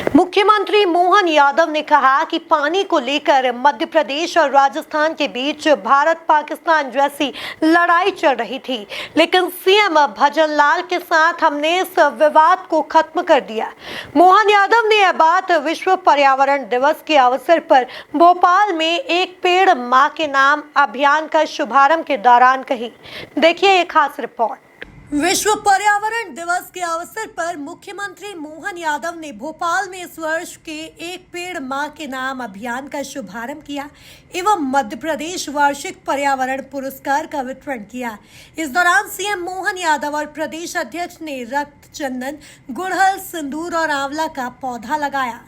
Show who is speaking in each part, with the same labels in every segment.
Speaker 1: मुख्यमंत्री मोहन यादव ने कहा कि पानी को लेकर मध्य प्रदेश और राजस्थान के बीच भारत पाकिस्तान जैसी लड़ाई चल रही थी, लेकिन सीएम भजनलाल के साथ हमने इस विवाद को खत्म कर दिया। मोहन यादव ने यह बात विश्व पर्यावरण दिवस के अवसर पर भोपाल में एक पेड़ मां के नाम अभियान का शुभारंभ के दौरान कही। देखिए एक खास रिपोर्ट। विश्व पर्यावरण दिवस के अवसर पर मुख्यमंत्री मोहन यादव ने भोपाल में इस वर्ष के एक पेड़ मां के नाम अभियान का शुभारंभ किया एवं मध्य प्रदेश वार्षिक पर्यावरण पुरस्कार का वितरण किया। इस दौरान सीएम मोहन यादव और प्रदेश अध्यक्ष ने रक्त चंदन, गुड़हल, सिंदूर और आंवला का पौधा लगाया।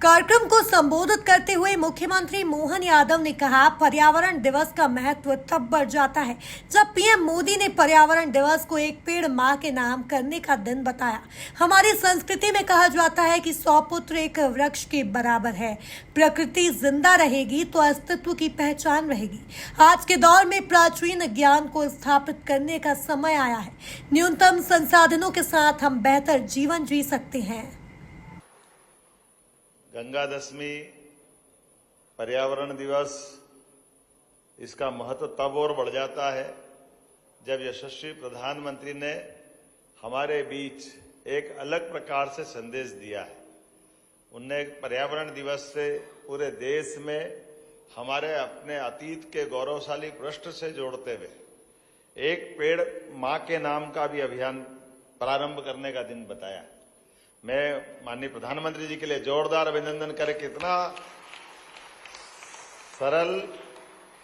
Speaker 1: कार्यक्रम को संबोधित करते हुए मुख्यमंत्री मोहन यादव ने कहा, पर्यावरण दिवस का महत्व तब बढ़ जाता है जब पीएम मोदी ने पर्यावरण दिवस को एक पेड़ मां के नाम करने का दिन बताया। हमारी संस्कृति में कहा जाता है कि 100 पुत्र एक वृक्ष के बराबर है। प्रकृति जिंदा रहेगी तो अस्तित्व की पहचान रहेगी। आज के दौर में प्राचीन ज्ञान को स्थापित करने का समय आया है। न्यूनतम संसाधनों के साथ हम बेहतर जीवन जी सकते हैं।
Speaker 2: गंगा दशमी, पर्यावरण दिवस, इसका महत्व तब और बढ़ जाता है जब यशस्वी प्रधानमंत्री ने हमारे बीच एक अलग प्रकार से संदेश दिया है। उनने पर्यावरण दिवस से पूरे देश में हमारे अपने अतीत के गौरवशाली पृष्ठ से जोड़ते हुए एक पेड़ मां के नाम का भी अभियान प्रारंभ करने का दिन बताया। मैं माननीय प्रधानमंत्री जी के लिए जोरदार अभिनंदन करें। कितना सरल,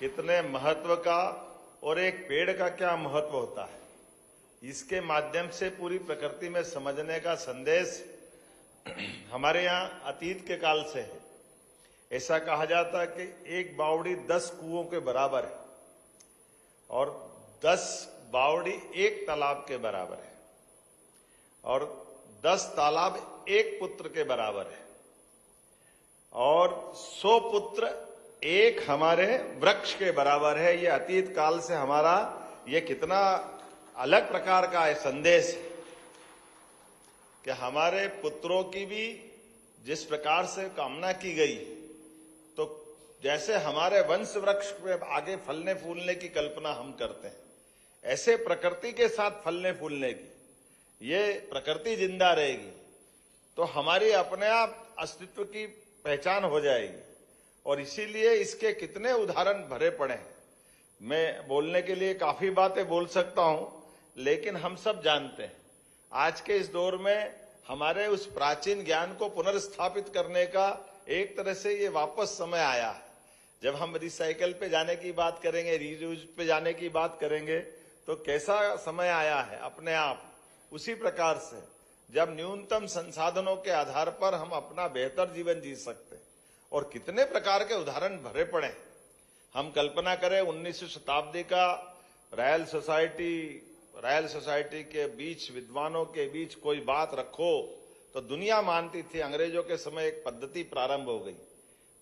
Speaker 2: कितने महत्व का, और एक पेड़ का क्या महत्व होता है, इसके माध्यम से पूरी प्रकृति में समझने का संदेश हमारे यहाँ अतीत के काल से है। ऐसा कहा जाता है कि एक बावड़ी 10 कुओं के बराबर है और 10 बावड़ी एक तालाब के बराबर है और 10 तालाब एक पुत्र के बराबर है और 100 पुत्र एक हमारे वृक्ष के बराबर है। ये अतीत काल से हमारा ये कितना अलग प्रकार का संदेश है कि हमारे पुत्रों की भी जिस प्रकार से कामना की गई, तो जैसे हमारे वंश वृक्ष पे आगे फलने फूलने की कल्पना हम करते हैं, ऐसे प्रकृति के साथ फलने फूलने की, ये प्रकृति जिंदा रहेगी तो हमारी अपने आप अस्तित्व की पहचान हो जाएगी। और इसीलिए इसके कितने उदाहरण भरे पड़े हैं। मैं बोलने के लिए काफी बातें बोल सकता हूं, लेकिन हम सब जानते हैं आज के इस दौर में हमारे उस प्राचीन ज्ञान को पुनर्स्थापित करने का एक तरह से ये वापस समय आया है। जब हम रिसाइकल पे जाने की बात करेंगे, रीयूज पे जाने की बात करेंगे, तो कैसा समय आया है अपने आप। उसी प्रकार से जब न्यूनतम संसाधनों के आधार पर हम अपना बेहतर जीवन जी सकते हैं, और कितने प्रकार के उदाहरण भरे पड़े हैं। हम कल्पना करें 19वीं शताब्दी का रॉयल सोसाइटी के बीच, विद्वानों के बीच कोई बात रखो तो दुनिया मानती थी। अंग्रेजों के समय एक पद्धति प्रारंभ हो गई,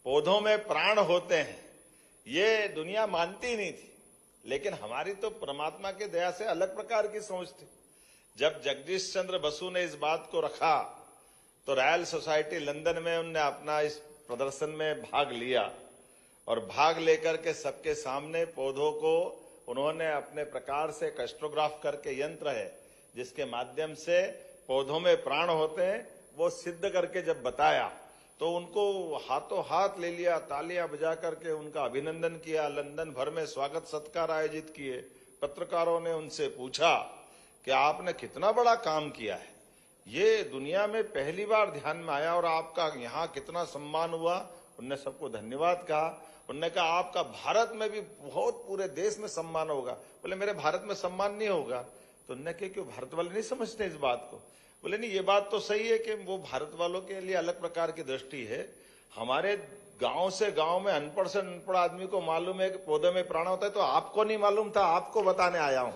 Speaker 2: पौधों में प्राण होते हैं, ये दुनिया मानती नहीं थी। लेकिन हमारी तो परमात्मा की दया से अलग प्रकार की सोच थी। जब जगदीश चंद्र बसु ने इस बात को रखा तो रॉयल सोसाइटी लंदन में उनने अपना इस प्रदर्शन में भाग लिया और भाग लेकर के सबके सामने पौधों को उन्होंने अपने प्रकार से कैस्ट्रोग्राफ करके यंत्र है जिसके माध्यम से पौधों में प्राण होते हैं वो सिद्ध करके जब बताया तो उनको हाथों हाथ ले लिया, तालियां बजा करके उनका अभिनंदन किया, लंदन भर में स्वागत सत्कार आयोजित किए। पत्रकारों ने उनसे पूछा कि आपने कितना बड़ा काम किया है, ये दुनिया में पहली बार ध्यान में आया और आपका यहाँ कितना सम्मान हुआ। उनने सबको धन्यवाद कहा। उन्होंने कहा आपका भारत में भी बहुत पूरे देश में सम्मान होगा। बोले मेरे भारत में सम्मान नहीं होगा। तो उन्होंने कहा क्यों भारत वाले नहीं समझते इस बात को। बोले नहीं, ये बात तो सही है कि वो भारत वालों के लिए अलग प्रकार की दृष्टि है। हमारे गांव से गांव में अनपढ़ से अनपढ़ आदमी को मालूम है कि पौधे में प्राण होता है, तो आपको नहीं मालूम था, आपको बताने आया हूं।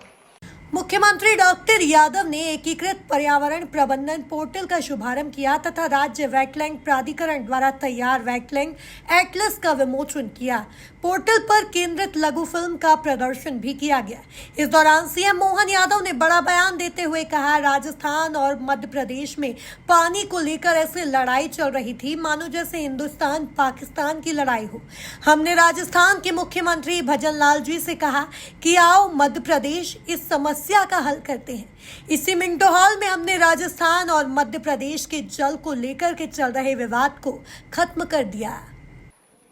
Speaker 1: मुख्यमंत्री डॉक्टर यादव ने एकीकृत पर्यावरण प्रबंधन पोर्टल का शुभारंभ किया तथा राज्य वेटलैंड प्राधिकरण द्वारा तैयार वेटलैंड एटलस का विमोचन किया। पोर्टल पर केंद्रित लघु फिल्म का प्रदर्शन भी किया गया। इस दौरान सीएम मोहन यादव ने बड़ा बयान देते हुए कहा, राजस्थान और मध्य प्रदेश में पानी को लेकर ऐसी लड़ाई चल रही थी मानो जैसे हिंदुस्तान पाकिस्तान की लड़ाई हो। हमने राजस्थान के मुख्यमंत्री भजन लाल जी से कहा कि आओ मध्य प्रदेश इस समस्या का हल करते हैं। इसी मिंटो हॉल में हमने राजस्थान और मध्य प्रदेश के जल को लेकर के चल रहे विवाद को खत्म कर दिया।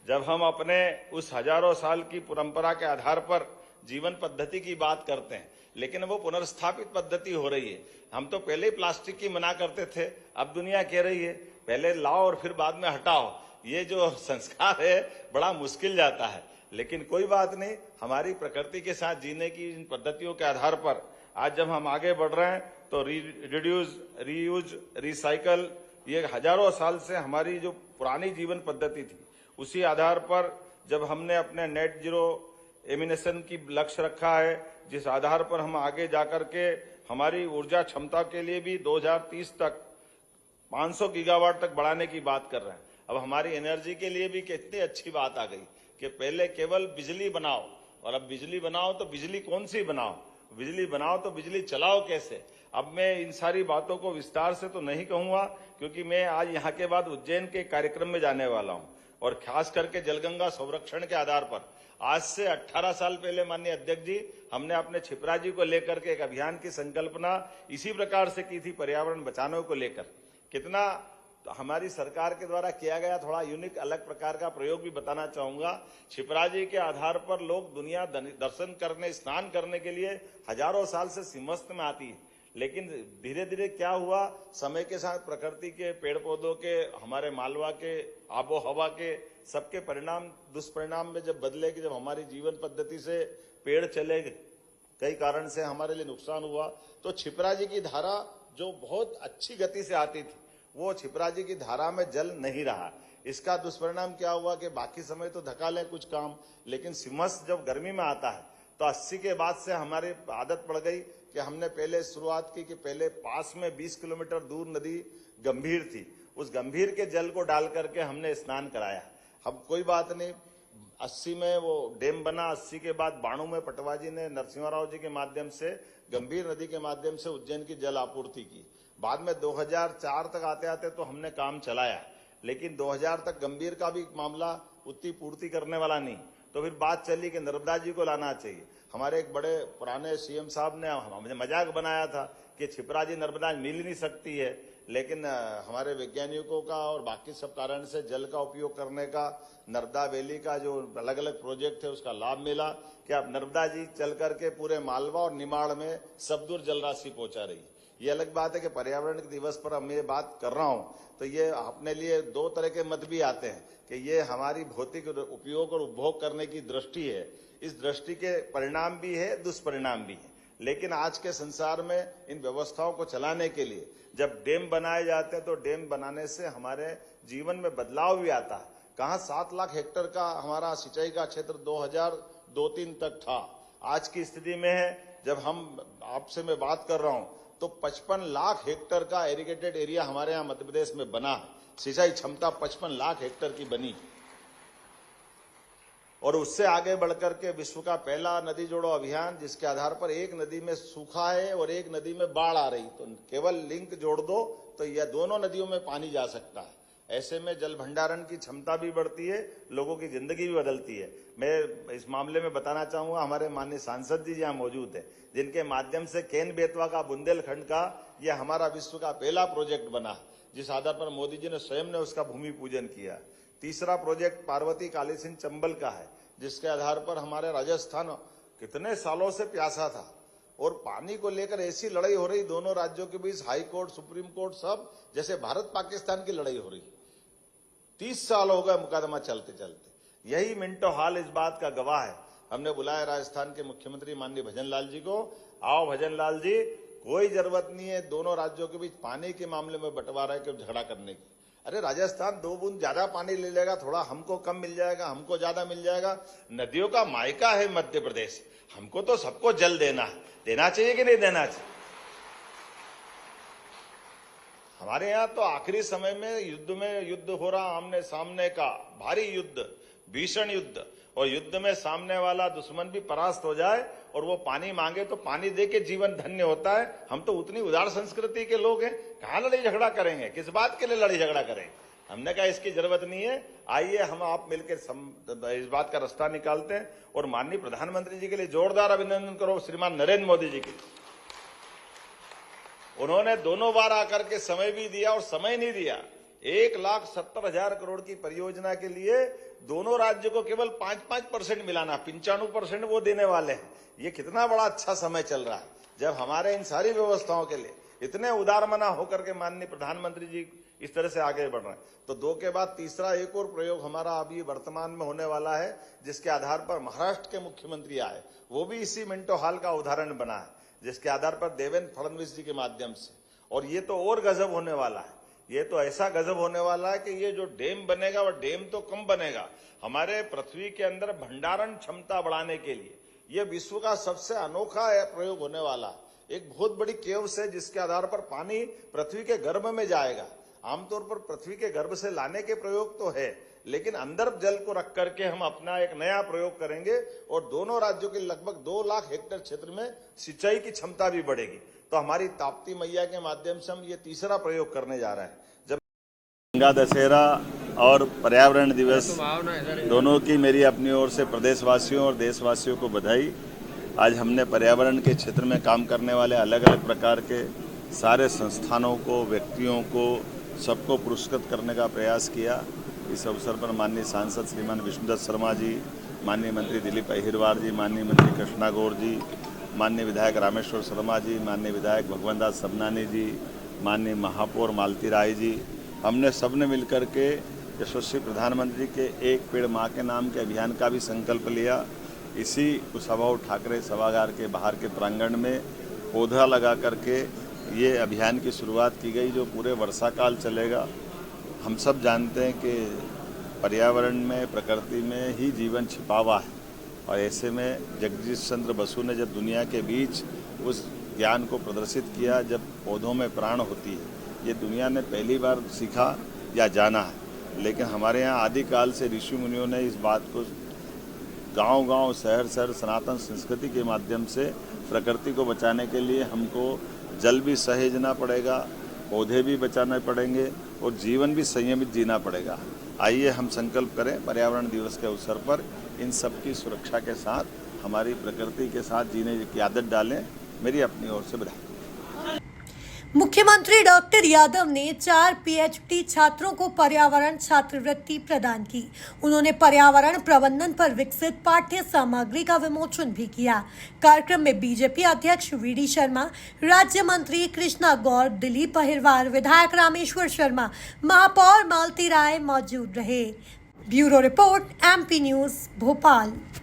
Speaker 2: जब हम अपने उस हजारों साल की परंपरा के आधार पर जीवन पद्धति की बात करते हैं, लेकिन वो पुनर्स्थापित पद्धति हो रही है। हम तो पहले ही प्लास्टिक की मना करते थे, अब दुनिया कह रही है पहले लाओ और फिर बाद में हटाओ। ये जो संस्कार है बड़ा मुश्किल जाता है, लेकिन कोई बात नहीं। हमारी प्रकृति के साथ जीने की इन पद्धतियों के आधार पर आज जब हम आगे बढ़ रहे हैं तो रिड्यूस, रीयूज, रिसाइकल, ये हजारों साल से हमारी जो पुरानी जीवन पद्धति थी उसी आधार पर जब हमने अपने नेट जीरो एमिनेशन की लक्ष्य रखा है, जिस आधार पर हम आगे जाकर के हमारी ऊर्जा क्षमता के लिए भी 2030 तक 500 गीगावाट तक बढ़ाने की बात कर रहे हैं। अब हमारी एनर्जी के लिए भी कितनी अच्छी बात आ गई कि पहले केवल बिजली बनाओ और अब बिजली बनाओ तो बिजली कौन सी बनाओ, बिजली बनाओ तो बिजली चलाओ कैसे। अब मैं इन सारी बातों को विस्तार से तो नहीं कहूंगा क्योंकि मैं आज यहाँ के बाद उज्जैन के कार्यक्रम में जाने वाला हूँ और खास करके जलगंगा संरक्षण के आधार पर आज से 18 साल पहले माननीय अध्यक्ष जी हमने अपने छिपरा जी को लेकर के एक अभियान की संकल्पना इसी प्रकार से की थी, पर्यावरण बचाने को लेकर। कितना तो हमारी सरकार के द्वारा किया गया थोड़ा यूनिक अलग प्रकार का प्रयोग भी बताना चाहूंगा। छिपरा जी के आधार पर लोग दुनिया दर्शन करने, स्नान करने के लिए हजारों साल से सिमस्त में आती है, लेकिन धीरे धीरे क्या हुआ, समय के साथ प्रकृति के, पेड़ पौधों के, हमारे मालवा के, आबो हवा के सबके परिणाम दुष्परिणाम में जब बदले कि जब हमारी जीवन पद्धति से पेड़ चले गए, कई कारण से हमारे लिए नुकसान हुआ, तो छिपरा जी की धारा जो बहुत अच्छी गति से आती थी वो छिपरा जी की धारा में जल नहीं रहा। इसका दुष्परिणाम क्या हुआ कि बाकी समय तो धका लें कुछ काम, लेकिन सिमस जब गर्मी में आता है तो 80 के बाद से हमारी आदत पड़ गई कि हमने पहले शुरुआत की कि पहले पास में 20 किलोमीटर दूर नदी गंभीर थी, उस गंभीर के जल को डाल करके हमने स्नान कराया। अब कोई बात नहीं, 80 में वो डैम बना, 80 के बाद 92 में पटवा जी ने नरसिम्हा जी के माध्यम से गंभीर नदी के माध्यम से उज्जैन की जल आपूर्ति की। बाद में 2004 तक आते आते तो हमने काम चलाया, लेकिन 2000 तक गंभीर का भी मामला उतनी पूर्ति करने वाला नहीं, तो फिर बात चली कि नर्मदा जी को लाना चाहिए। हमारे एक बड़े पुराने सीएम साहब ने हमें मजाक बनाया था कि छिपरा जी नर्मदा मिल ही नहीं सकती है, लेकिन हमारे वैज्ञानिकों का और बाकी सब कारण से जल का उपयोग करने का, नर्मदा वैली का जो अलग अलग प्रोजेक्ट है उसका लाभ मिला कि अब नर्मदा जी चल करके पूरे मालवा और निमाड़ में सब दूर जल राशि पहुंचा रही है। ये अलग बात है कि पर्यावरण दिवस पर हम ये बात कर रहा हूं तो ये अपने लिए दो तरह के मत भी आते हैं कि ये हमारी भौतिक उपयोग और उपभोग करने की दृष्टि है, इस दृष्टि के परिणाम भी है, दुष्परिणाम भी है। लेकिन आज के संसार में इन व्यवस्थाओं को चलाने के लिए जब डैम बनाए जाते हैं तो डैम बनाने से हमारे जीवन में बदलाव भी आता है। कहाँ 7 लाख हेक्टेयर का हमारा सिंचाई का क्षेत्र 2002-03 तक था, आज की स्थिति में है जब हम आपसे मैं बात कर रहा हूं तो 55 लाख हेक्टेयर का इरिगेटेड एरिया हमारे यहाँ मध्य प्रदेश में बना है। सिंचाई क्षमता 55 लाख हेक्टेयर की बनी। और उससे आगे बढ़कर के विश्व का पहला नदी जोड़ो अभियान, जिसके आधार पर एक नदी में सूखा है और एक नदी में बाढ़ आ रही, तो केवल लिंक जोड़ दो तो यह दोनों नदियों में पानी जा सकता है। ऐसे में जल भंडारण की क्षमता भी बढ़ती है, लोगों की जिंदगी भी बदलती है। मैं इस मामले में बताना चाहूंगा, हमारे माननीय सांसद जी यहाँ मौजूद है, जिनके माध्यम से केन बेतवा का बुंदेलखंड का यह हमारा विश्व का पहला प्रोजेक्ट बना, जिस आधार पर मोदी जी ने स्वयं ने उसका भूमि पूजन किया। तीसरा प्रोजेक्ट पार्वती काली सिंह चंबल का है, जिसके आधार पर हमारे राजस्थान कितने सालों से प्यासा था और पानी को लेकर ऐसी लड़ाई हो रही दोनों राज्यों के बीच, हाई कोर्ट, सुप्रीम कोर्ट, सब जैसे भारत पाकिस्तान की लड़ाई हो रही। 30 साल हो गए मुकदमा चलते चलते। यही मिंटो हाल इस बात का गवाह है। हमने बुलाया राजस्थान के मुख्यमंत्री माननीय भजनलाल जी को। आओ भजनलाल जी, कोई जरूरत नहीं है दोनों राज्यों के बीच पानी के मामले में बंटवारा के झगड़ा करने की। अरे राजस्थान 2 बूंद ज्यादा पानी ले लेगा, थोड़ा हमको कम मिल जाएगा, हमको ज्यादा मिल जाएगा। नदियों का मायका है मध्य प्रदेश, हमको तो सबको जल देना है। देना चाहिए कि नहीं देना चाहिए? हमारे यहाँ तो आखिरी समय में युद्ध हो रहा, आमने सामने का भारी युद्ध, भीषण युद्ध, और युद्ध में सामने वाला दुश्मन भी परास्त हो जाए और वो पानी मांगे तो पानी दे के जीवन धन्य होता है। हम तो उतनी उदार संस्कृति के लोग हैं, कहाँ लड़ाई झगड़ा करेंगे, किस बात के लिए लड़ाई झगड़ा करेंगे? हमने कहा इसकी जरूरत नहीं है, आइए हम आप मिलकर इस बात का रास्ता निकालते हैं। और माननीय प्रधानमंत्री जी के लिए जोरदार अभिनंदन करो, श्रीमान नरेंद्र मोदी जी की। उन्होंने दोनों बार आकर के समय भी दिया और समय नहीं दिया। 1,70,000 करोड़ की परियोजना के लिए दोनों राज्यों को केवल 5% मिलाना, 95% वो देने वाले हैं। ये कितना बड़ा अच्छा समय चल रहा है, जब हमारे इन सारी व्यवस्थाओं के लिए इतने उदारमना होकर के माननीय प्रधानमंत्री जी इस तरह से आगे बढ़ रहे हैं। तो 2 के बाद तीसरा एक और प्रयोग हमारा अभी वर्तमान में होने वाला है, जिसके आधार पर महाराष्ट्र के मुख्यमंत्री आए, वो भी इसी मिंटो हाल का उदाहरण बना है, जिसके आधार पर देवेंद्र फडणवीस जी के माध्यम से। और ये तो और गजब होने वाला है, ये तो ऐसा गजब होने वाला है कि ये जो डैम बनेगा वो डैम तो कम बनेगा, हमारे पृथ्वी के अंदर भंडारण क्षमता बढ़ाने के लिए ये विश्व का सबसे अनोखा प्रयोग होने वाला है। एक बहुत बड़ी केव्स है, जिसके आधार पर पानी पृथ्वी के गर्भ में जाएगा। आमतौर पर पृथ्वी के गर्भ से लाने के प्रयोग तो है, लेकिन अंदर जल को रख करके हम अपना एक नया प्रयोग करेंगे और दोनों राज्यों के लगभग 2 लाख हेक्टेयर क्षेत्र में सिंचाई की क्षमता भी बढ़ेगी। तो हमारी ताप्ती मैया के माध्यम से हम ये तीसरा प्रयोग करने जा रहे हैं। जब गंगा दशहरा और पर्यावरण दिवस दोनों की मेरी अपनी ओर से प्रदेशवासियों और देशवासियों को बधाई। आज हमने पर्यावरण के क्षेत्र में काम करने वाले अलग अलग प्रकार के सारे संस्थानों को, व्यक्तियों को, सबको पुरस्कृत करने का प्रयास किया। इस अवसर पर माननीय सांसद श्रीमान विष्णुदत्त शर्मा जी, माननीय मंत्री दिलीप अहिरवार जी, माननीय मंत्री कृष्णा गौर जी, माननीय विधायक रामेश्वर शर्मा जी, माननीय विधायक भगवंत दास सबनानी जी, माननीय महापौर मालती राय जी, हमने सबने मिलकर के यशस्वी प्रधानमंत्री के एक पेड़ माँ के नाम के अभियान का भी संकल्प लिया। इसी कुशाभाऊ ठाकरे सभागार के बाहर के प्रांगण में पौधा लगा करके ये अभियान की शुरुआत की गई, जो पूरे वर्षा काल चलेगा। हम सब जानते हैं कि पर्यावरण में, प्रकृति में ही जीवन छिपा हुआ है, और ऐसे में जगदीश चंद्र बसु ने जब दुनिया के बीच उस ज्ञान को प्रदर्शित किया, जब पौधों में प्राण होती है, ये दुनिया ने पहली बार सीखा या जाना है। लेकिन हमारे यहाँ आदिकाल से ऋषि मुनियों ने इस बात को गांव-गांव, शहर-शहर सनातन संस्कृति के माध्यम से प्रकृति को बचाने के लिए हमको जल भी सहेजना पड़ेगा, पौधे भी बचाने पड़ेंगे और जीवन भी संयमित जीना पड़ेगा। आइए हम संकल्प करें पर्यावरण दिवस के अवसर पर इन सब की सुरक्षा के साथ हमारी प्रकृति के साथ जीने की आदत डालें। मेरी अपनी ओर से बधाई।
Speaker 1: मुख्यमंत्री डॉक्टर यादव ने 4 PhD छात्रों को पर्यावरण छात्रवृत्ति प्रदान की। उन्होंने पर्यावरण प्रबंधन पर विकसित पाठ्य सामग्री का विमोचन भी किया। कार्यक्रम में बीजेपी अध्यक्ष VD शर्मा, राज्य मंत्री कृष्णा गौर, दिलीप अहिरवार, विधायक रामेश्वर शर्मा, महापौर मालती राय मौजूद रहे। Bureau report, MP news, Bhopal.